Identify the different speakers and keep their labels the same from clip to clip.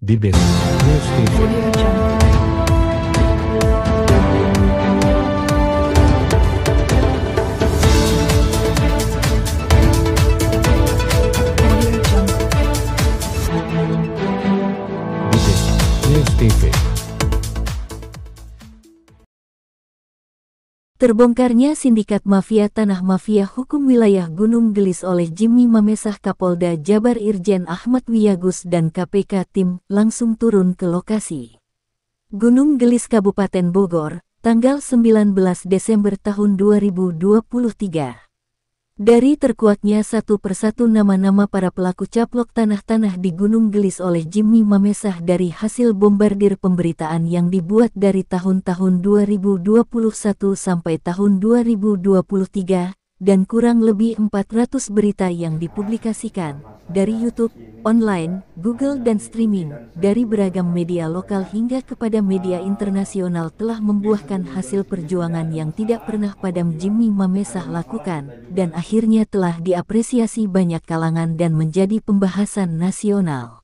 Speaker 1: Bibit News TV. Bibit News TV.
Speaker 2: Terbongkarnya sindikat mafia tanah mafia hukum wilayah Gunung Gelis oleh Jimmy Mamesah, Kapolda Jabar Irjen Ahmad Wiyagus dan KPK tim langsung turun ke lokasi. Gunung Gelis Kabupaten Bogor, tanggal 19 Desember tahun 2023. Dari terkuaknya satu persatu nama-nama para pelaku caplok tanah-tanah di Gunung Gelis oleh Jimmy Mamesah dari hasil bombardir pemberitaan yang dibuat dari tahun-tahun 2021 sampai tahun 2023, dan kurang lebih 400 berita yang dipublikasikan dari YouTube, online, Google dan streaming, dari beragam media lokal hingga kepada media internasional telah membuahkan hasil perjuangan yang tidak pernah padam Jimmy Mamesah lakukan, dan akhirnya telah diapresiasi banyak kalangan dan menjadi pembahasan nasional.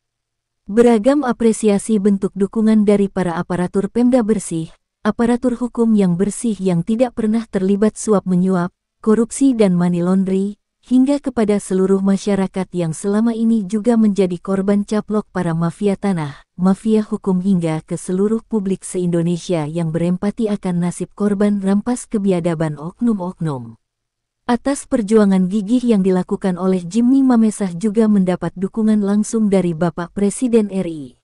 Speaker 2: Beragam apresiasi bentuk dukungan dari para aparatur Pemda bersih, aparatur hukum yang bersih yang tidak pernah terlibat suap-menyuap, korupsi dan money laundry, hingga kepada seluruh masyarakat yang selama ini juga menjadi korban caplok para mafia tanah, mafia hukum hingga ke seluruh publik se-Indonesia yang berempati akan nasib korban rampas kebiadaban oknum-oknum. Atas perjuangan gigih yang dilakukan oleh Jimmy Mamesah juga mendapat dukungan langsung dari Bapak Presiden RI,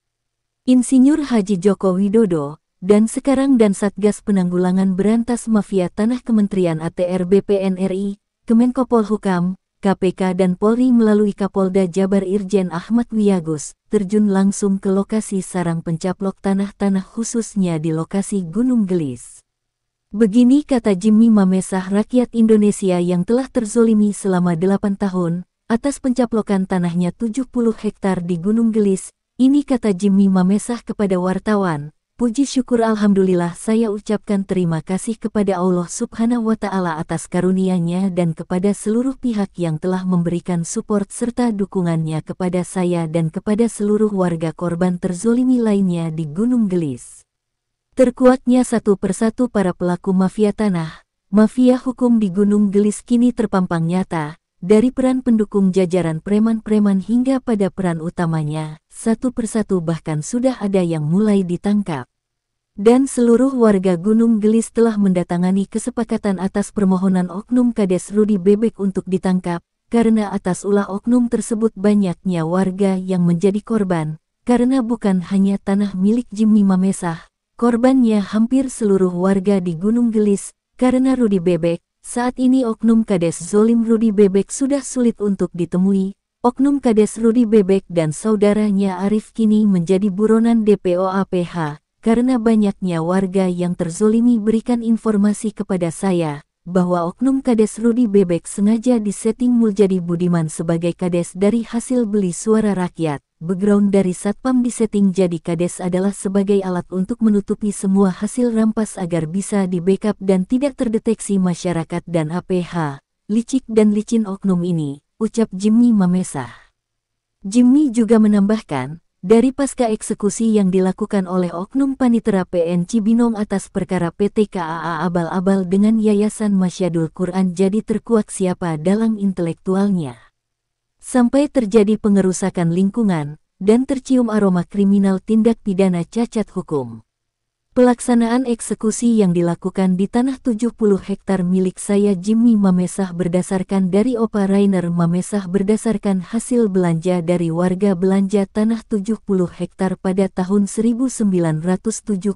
Speaker 2: Insinyur Haji Joko Widodo, dan sekarang dan Satgas Penanggulangan Berantas Mafia Tanah Kementerian ATR BPN RI, Kemenko Polhukam, KPK dan Polri melalui Kapolda Jabar Irjen Ahmad Wiyagus, terjun langsung ke lokasi sarang pencaplok tanah-tanah khususnya di lokasi Gunung Gelis. Begini kata Jimmy Mamesah, rakyat Indonesia yang telah terzolimi selama 8 tahun, atas pencaplokan tanahnya 70 hektar di Gunung Gelis, ini kata Jimmy Mamesah kepada wartawan. Puji syukur alhamdulillah saya ucapkan terima kasih kepada Allah Subhanahu wa Ta'ala atas karunia-Nya dan kepada seluruh pihak yang telah memberikan support serta dukungannya kepada saya dan kepada seluruh warga korban terzolimi lainnya di Gunung Gelis. Terkuaknya satu persatu para pelaku mafia tanah, mafia hukum di Gunung Gelis kini terpampang nyata, dari peran pendukung jajaran preman-preman hingga pada peran utamanya, satu persatu bahkan sudah ada yang mulai ditangkap. Dan seluruh warga Gunung Gelis telah mendatangani kesepakatan atas permohonan oknum Kades Rudi Bebek untuk ditangkap, karena atas ulah oknum tersebut banyaknya warga yang menjadi korban, karena bukan hanya tanah milik Jimmy Mamesah, korbannya hampir seluruh warga di Gunung Gelis, karena Rudi Bebek. Saat ini oknum Kades zolim Rudi Bebek sudah sulit untuk ditemui. Oknum Kades Rudi Bebek dan saudaranya Arif kini menjadi buronan DPO-APH, karena banyaknya warga yang terzolimi berikan informasi kepada saya, bahwa oknum Kades Rudi Bebek sengaja disetting Muljadi Budiman sebagai Kades dari hasil beli suara rakyat. Background dari Satpam disetting jadi Kades adalah sebagai alat untuk menutupi semua hasil rampas agar bisa di-backup dan tidak terdeteksi masyarakat dan APH. Licik dan licin oknum ini, ucap Jimmy Mamesah. Jimmy juga menambahkan, dari pasca eksekusi yang dilakukan oleh oknum Panitera PN Cibinong atas perkara PT KAA abal-abal dengan Yayasan Masyadul Quran jadi terkuak siapa dalang intelektualnya. Sampai terjadi pengerusakan lingkungan, dan tercium aroma kriminal tindak pidana cacat hukum. Pelaksanaan eksekusi yang dilakukan di tanah 70 hektar milik saya Jimmy Mamesah berdasarkan dari Opa Rainer Mamesah berdasarkan hasil belanja dari warga belanja tanah 70 hektar pada tahun 1972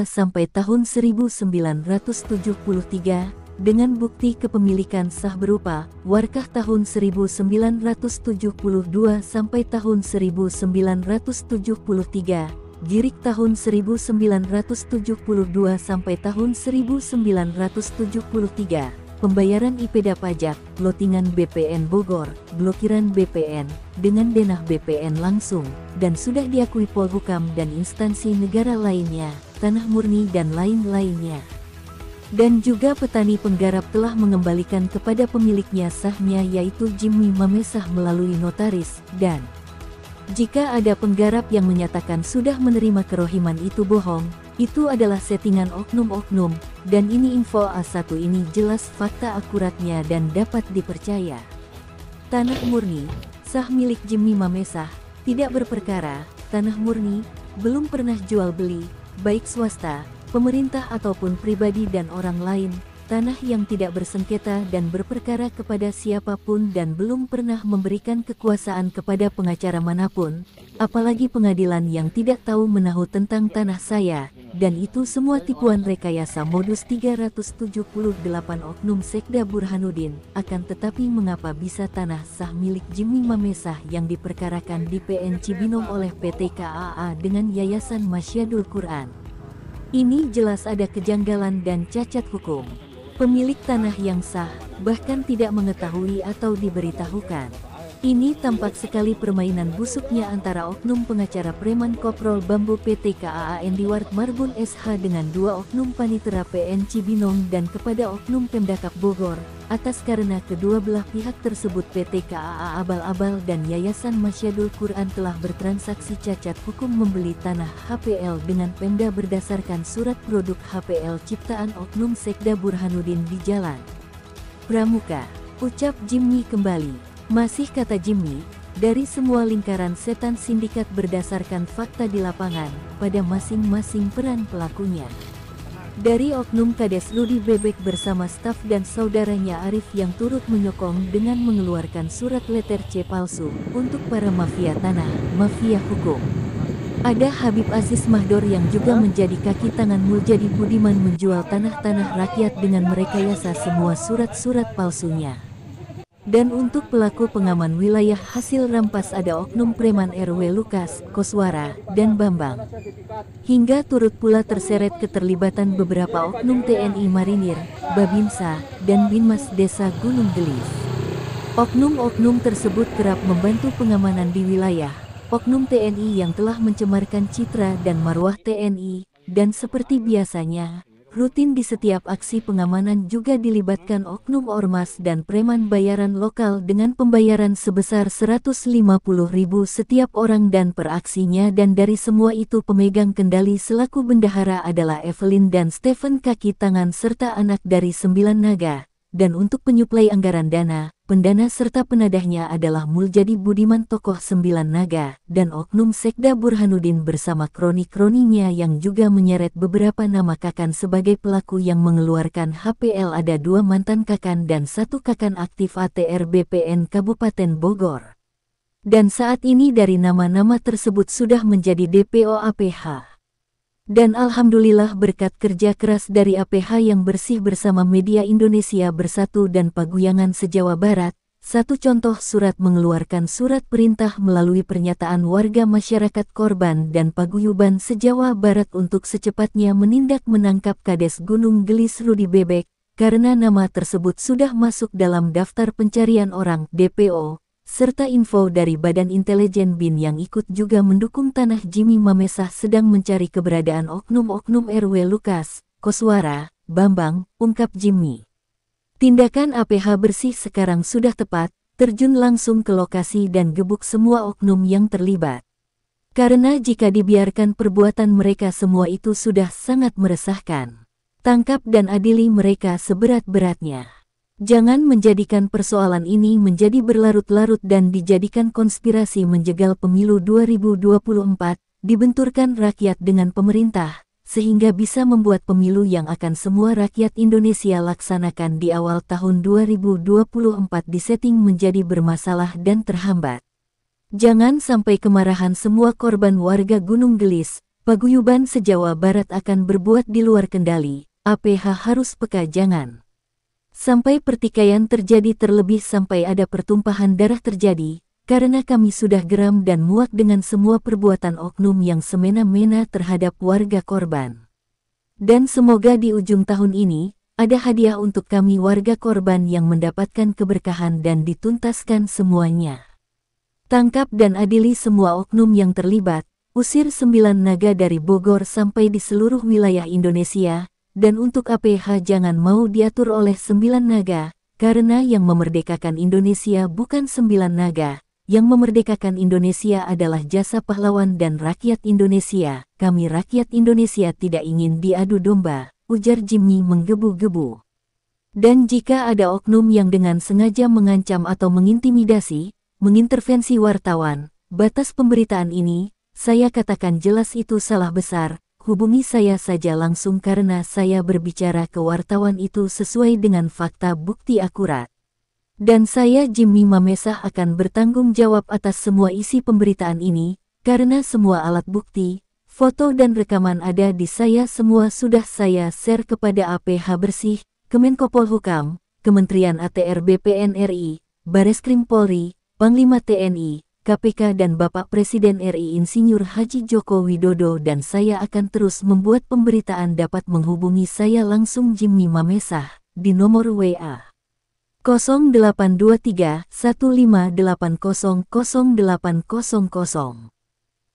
Speaker 2: sampai tahun 1973, dengan bukti kepemilikan sah berupa warkah tahun 1972 sampai tahun 1973, girik tahun 1972 sampai tahun 1973, pembayaran IPDA pajak, lotingan BPN Bogor, blokiran BPN, dengan denah BPN langsung, dan sudah diakui Polhukam dan instansi negara lainnya, tanah murni dan lain-lainnya. Dan juga petani penggarap telah mengembalikan kepada pemiliknya sahnya yaitu Jimmy Mamesah melalui notaris, dan Jika ada penggarap yang menyatakan sudah menerima kerohiman itu bohong, itu adalah settingan oknum-oknum, dan ini info A1 ini jelas fakta akuratnya dan dapat dipercaya. Tanah murni, sah milik Jimmy Mamesah, tidak berperkara, tanah murni, belum pernah jual beli, baik swasta, pemerintah ataupun pribadi dan orang lain, tanah yang tidak bersengketa dan berperkara kepada siapapun dan belum pernah memberikan kekuasaan kepada pengacara manapun, apalagi pengadilan yang tidak tahu menahu tentang tanah saya, dan itu semua tipuan rekayasa modus 378 oknum Sekda Burhanuddin. Akan tetapi mengapa bisa tanah sah milik Jimmy Mamesah yang diperkarakan di PN Cibinong oleh PT KAA dengan Yayasan Masyadul Quran? Ini jelas ada kejanggalan dan cacat hukum. Pemilik tanah yang sah, bahkan tidak mengetahui atau diberitahukan. Ini tampak sekali permainan busuknya antara oknum pengacara preman Koprol Bambu PT KAA Endiward Marbun SH dengan dua oknum panitera PN Cibinong dan kepada oknum Pemdakap Bogor, atas karena kedua belah pihak tersebut PT KAA abal-abal dan Yayasan Masyadul Quran telah bertransaksi cacat hukum membeli tanah HPL dengan Pemda berdasarkan surat produk HPL ciptaan oknum Sekda Burhanuddin di Jalan Pramuka. Ucap Jimmy kembali. Masih kata Jimmy, dari semua lingkaran setan sindikat berdasarkan fakta di lapangan, pada masing-masing peran pelakunya. Dari oknum Kades Rudi Bebek bersama staf dan saudaranya Arif yang turut menyokong dengan mengeluarkan surat letter C palsu untuk para mafia tanah, mafia hukum. Ada Habib Aziz Mahdor yang juga menjadi kaki tangan Muljadi Budiman menjual tanah-tanah rakyat dengan merekayasa semua surat-surat palsunya. Dan untuk pelaku pengaman wilayah hasil rampas ada oknum preman RW Lukas, Koswara, dan Bambang. Hingga turut pula terseret keterlibatan beberapa oknum TNI Marinir, Babinsa, dan Binmas Desa Gunung Gelis. Oknum-oknum tersebut kerap membantu pengamanan di wilayah, oknum TNI yang telah mencemarkan citra dan marwah TNI, dan seperti biasanya, rutin di setiap aksi pengamanan juga dilibatkan oknum ormas dan preman bayaran lokal dengan pembayaran sebesar 150.000 setiap orang dan per aksinya, dan dari semua itu pemegang kendali selaku bendahara adalah Evelyn dan Stephen kaki tangan serta anak dari 9 naga. Dan untuk penyuplai anggaran dana, pendana serta penadahnya adalah Muljadi Budiman tokoh 9 naga, dan oknum Sekda Burhanuddin bersama kroni-kroninya yang juga menyeret beberapa nama kakan sebagai pelaku yang mengeluarkan HPL. Ada 2 mantan kakan dan 1 kakan aktif ATR BPN Kabupaten Bogor. Dan saat ini dari nama-nama tersebut sudah menjadi DPO APH. Dan alhamdulillah berkat kerja keras dari APH yang bersih bersama media Indonesia Bersatu dan Paguyangan se-Jawa Barat, satu contoh surat mengeluarkan surat perintah melalui pernyataan warga masyarakat korban dan paguyuban se-Jawa Barat untuk secepatnya menindak menangkap Kades Gunung Gelis Rudi Bebek, karena nama tersebut sudah masuk dalam daftar pencarian orang DPO. Serta info dari Badan Intelijen BIN yang ikut juga mendukung tanah Jimmy Mamesah sedang mencari keberadaan oknum-oknum RW Lukas, Koswara, Bambang, ungkap Jimmy. Tindakan APH bersih sekarang sudah tepat, terjun langsung ke lokasi dan gebuk semua oknum yang terlibat. Karena jika dibiarkan perbuatan mereka semua itu sudah sangat meresahkan. Tangkap dan adili mereka seberat-beratnya. Jangan menjadikan persoalan ini menjadi berlarut-larut dan dijadikan konspirasi menjegal pemilu 2024, dibenturkan rakyat dengan pemerintah, sehingga bisa membuat pemilu yang akan semua rakyat Indonesia laksanakan di awal tahun 2024 disetting menjadi bermasalah dan terhambat. Jangan sampai kemarahan semua korban warga Gunung Gelis, paguyuban se-Jawa Barat akan berbuat di luar kendali. APH harus peka, jangan sampai pertikaian terjadi, terlebih sampai ada pertumpahan darah terjadi, karena kami sudah geram dan muak dengan semua perbuatan oknum yang semena-mena terhadap warga korban. Dan semoga di ujung tahun ini, ada hadiah untuk kami warga korban yang mendapatkan keberkahan dan dituntaskan semuanya. Tangkap dan adili semua oknum yang terlibat, usir 9 naga dari Bogor sampai di seluruh wilayah Indonesia. Dan untuk APH jangan mau diatur oleh 9 naga, karena yang memerdekakan Indonesia bukan 9 naga, yang memerdekakan Indonesia adalah jasa pahlawan dan rakyat Indonesia. Kami rakyat Indonesia tidak ingin diadu domba, ujar Jimmy menggebu-gebu. Dan jika ada oknum yang dengan sengaja mengancam atau mengintimidasi, mengintervensi wartawan, batas pemberitaan ini, saya katakan jelas itu salah besar. Hubungi saya saja langsung karena saya berbicara ke wartawan itu sesuai dengan fakta bukti akurat. Dan saya Jimmy Mamesah akan bertanggung jawab atas semua isi pemberitaan ini, karena semua alat bukti, foto dan rekaman ada di saya, semua sudah saya share kepada APH Bersih, Kemenko Polhukam, Kementerian ATR BPN RI, Bareskrim Polri, Panglima TNI, KPK dan Bapak Presiden RI Insinyur Haji Joko Widodo, dan saya akan terus membuat pemberitaan. Dapat menghubungi saya langsung Jimmy Mamesah di nomor WA 0823 1580 0800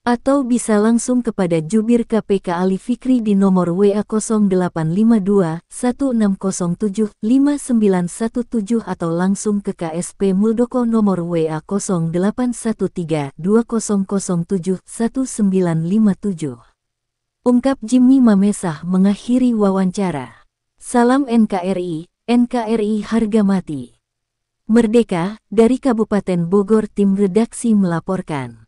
Speaker 2: atau bisa langsung kepada Jubir KPK Ali Fikri di nomor WA 0852 1607 5917 atau langsung ke KSP Muldoko nomor WA 0813 2007 1957. Ungkap Jimmy Mamesah mengakhiri wawancara. Salam NKRI, NKRI harga mati. Merdeka, dari Kabupaten Bogor, tim redaksi melaporkan.